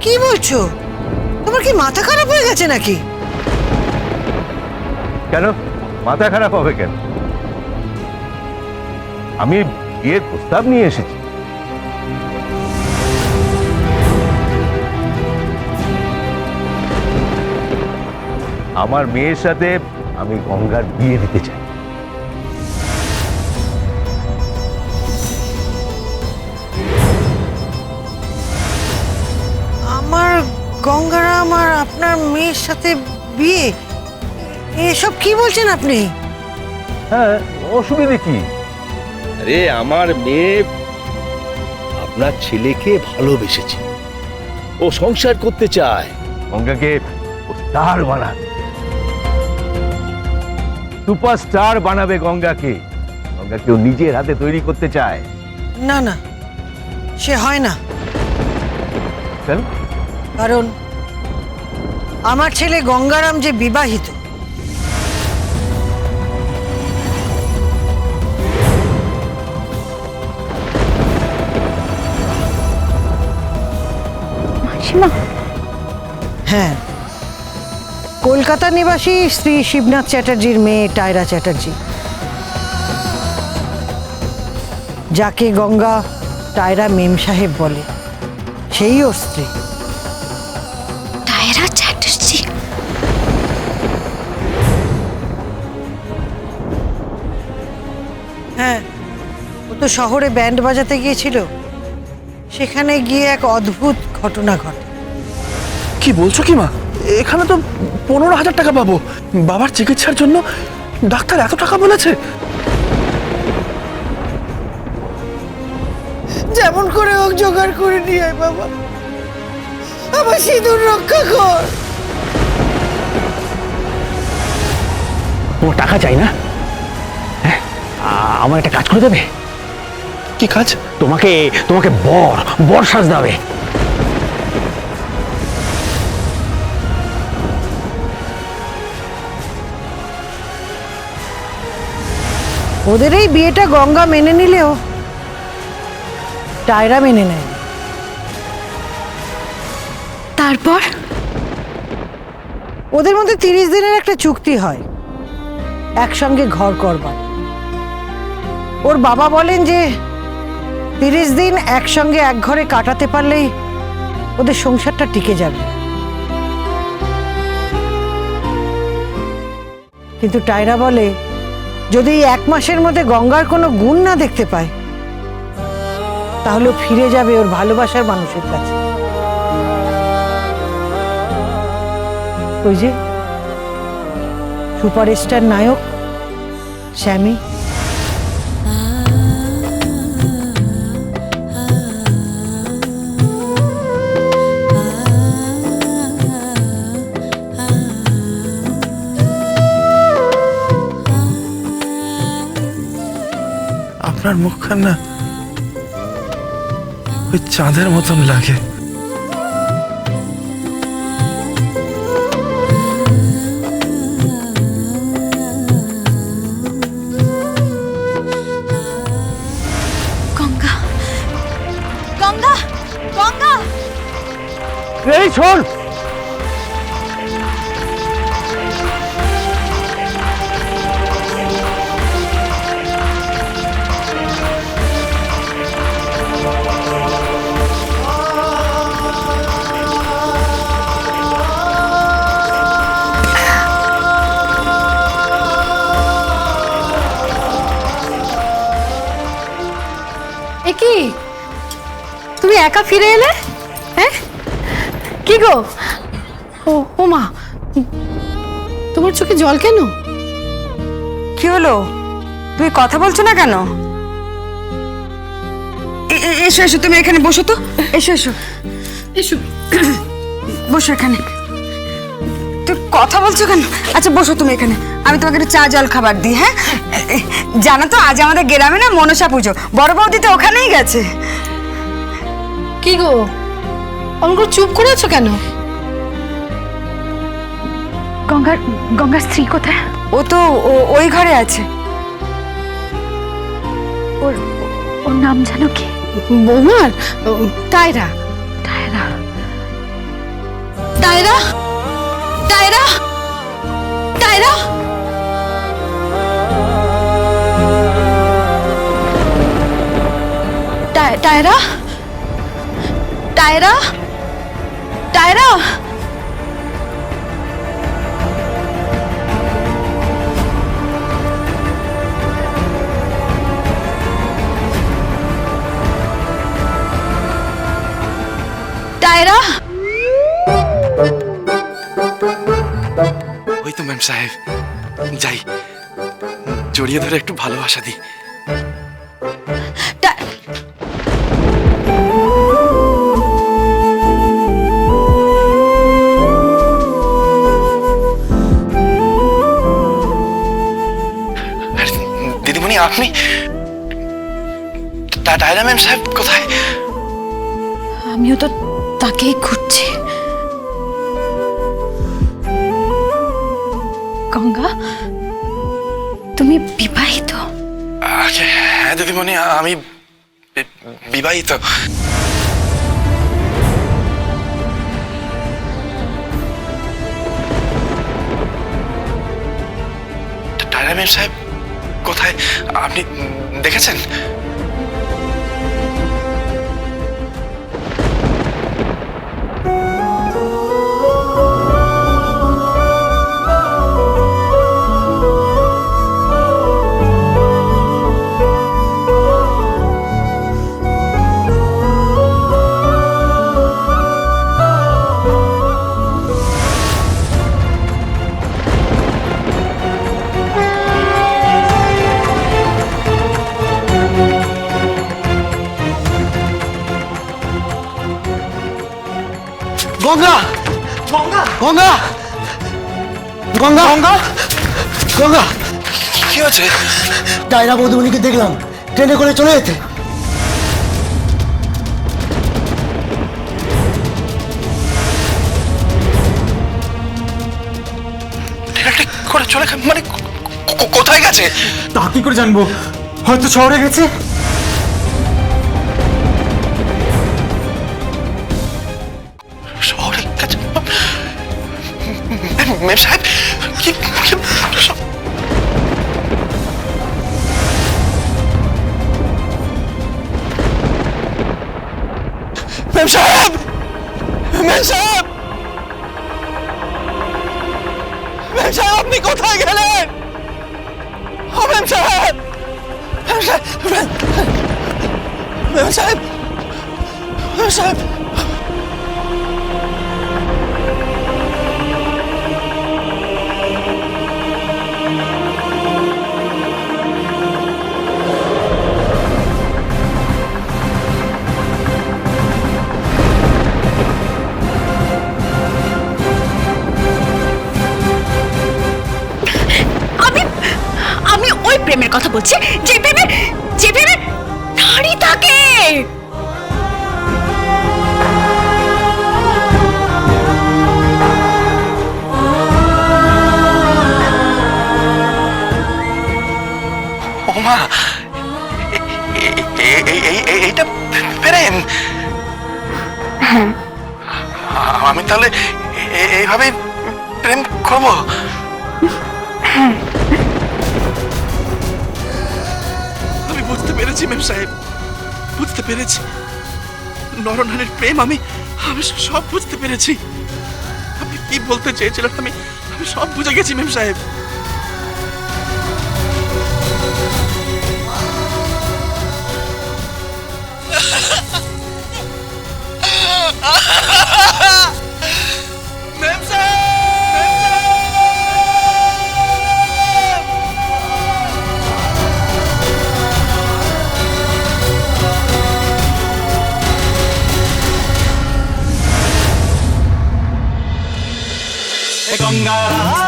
কি বলছো? তোমার কি মাথা খারাপ হয়ে গেছে নাকি? কেন মাথা খারাপ হবে কেন? আমি বিয়ের প্রস্তাব নিয়ে এসেছি। আমার মেয়ের সাথে আমি গঙ্গার বিয়ে দিতে চাই। আমার গঙ্গারাম আর আপনার মেয়ের সাথে বিয়ে? এসব কি বলছেন আপনি? হ্যাঁ, অসুবিধে কি? আরে আমার মেয়ে আপনার ছেলেকে ভালোবেসেছে, ও সংসার করতে চায়। গঙ্গাকে স্টার বানাবে, সুপারস্টার বানাবে গঙ্গাকে। গঙ্গাকে ও নিজের হাতে তৈরি করতে চায়। না না, সে হয় না। কেন? কারণ আমার ছেলে গঙ্গারাম যে বিবাহিত। মাসিমা, হ্যাঁ, কলকাতা নিবাসী শ্রী শিবনাথ চ্যাটার্জির মেয়ে টায়রা চ্যাটার্জি, যাকে গঙ্গা টায়রা মেম সাহেব বলে, সেই ওর স্ত্রী। টায়রা চ্যাটার্জি? হ্যাঁ, ও তো শহরে ব্যান্ড বাজাতে গিয়েছিল, সেখানে গিয়ে এক অদ্ভুত ঘটনা ঘটে। কি বলছো কি মা? এখানে তো 15,000 টাকা পাবো। বাবার চিকিৎসার জন্য ডাক্তার এত টাকা বলেছে? যেমন করে হোক জোগাড় করে নিয়ে আয় বাবা, আমার সিঁদুর রক্ষা কর। ও টাকা চাই না? হ্যাঁ, আমার একটা কাজ করে দেবে। কি কাজ? তোমাকে তোমাকে বর বর সাজতে হবে। ওদের এই বিয়েটা গঙ্গা মেনে নিলেও টায়রা মেনে নেয়। তারপর ওদের মধ্যে 30 দিনের একটা চুক্তি হয়, একসঙ্গে ঘর করবার। ওর বাবা বলেন যে 30 দিন একসঙ্গে এক ঘরে কাটাতে পারলেই ওদের সংসারটা টিকে যাবে। কিন্তু টায়রা বলে, যদি এই 1 মাসের মধ্যে গঙ্গার কোনো গুণ না দেখতে পায়, তাহলে ও ফিরে যাবে ওর ভালোবাসার মানুষের কাছে। ওই যে সুপারস্টার নায়ক স্যামি। আপনার মুখখান না ওই চাঁদের মতন লাগে। গঙ্গা, গঙ্গা, গঙ্গা! এই শোন, এ কি, তুমি একা ফিরে এলে? হ্যাঁ, কি গো? ও মা, তোমার চোখে জল কেন? কি হলো? তুমি কথা বলছো না কেন? এসো এসো, তুমি এখানে বসো তো। এসো এসো এসো, বসো এখানে। তুই কথা বলছো কেন? আচ্ছা বসো তুমি এখানে, আমি তোমাকে একটু চা জল খাবার দিই। হ্যাঁ, জানো তো আজ আমাদের গ্রামে না মনসা পুজো, বড় বৌদি তো ওখানেই গেছে। কি গো, অমন করে চুপ করে আছো কেন? গঙ্গার স্ত্রী কোথায়? ও তো ওই ঘরে আছে। ওর নাম জানো কি? বৌমার tiara. Tiara? Tiara, tiara, tiara, tiara, tiara. Tiara, ওই তো ম্যাম সাহেব, যাই জড়িয়ে ধরে একটু ভালোবাসা দিই। টা- আর দিদিমণি আপনি, টায়রা ম্যাম সাহেব কোথায়? আমিও তো তাকেই খুঁজছি। গঙ্গা, তুমি বিবাহিত? হ্যাঁ দিদিমণি, আমি বিবাহিত। টায়রা ম্যাম সাহেব কোথায় আপনি দেখেছেন? গঙ্গা, গঙ্গা, গঙ্গা, গঙ্গা, গঙ্গা, গঙ্গা। কি হয়েছে? টায়রা বৌদিমণিকে দেখলাম ট্রেনে করে চলে যেতে। করে চলে মানে কোথায় গেছে? তা কি করে জানবো? হয়তো শহরে গেছে। শহরে গেছে? ম্যাম সাহেব কি ম্যাম সাহেব, ম্যাম সাহেব, ম্যাম সাহেব আপনি কোথায় গেলেন? ম্যাম সাহেব, ম্যাম সাহেব, ম্যাম সাহেব, ম্যাম সাহেব। আমি ওই প্রেমের কথা বলছি যে প্রেমে নারী থাকে। ওমা, এইটা প্রেম? আমি তাহলে এইভাবে প্রেম করবো? আমি বুঝতে পেরেছি ম্যাম সাহেব, বুঝতে পেরেছি নরনারীর প্রেম। আমি সব বুঝতে পেরেছি। আপনি কি বলতে চেয়েছিলেন আমি সব বুঝে গেছি ম্যাম সাহেব। ম্যাম সাহেব, গঙ্গা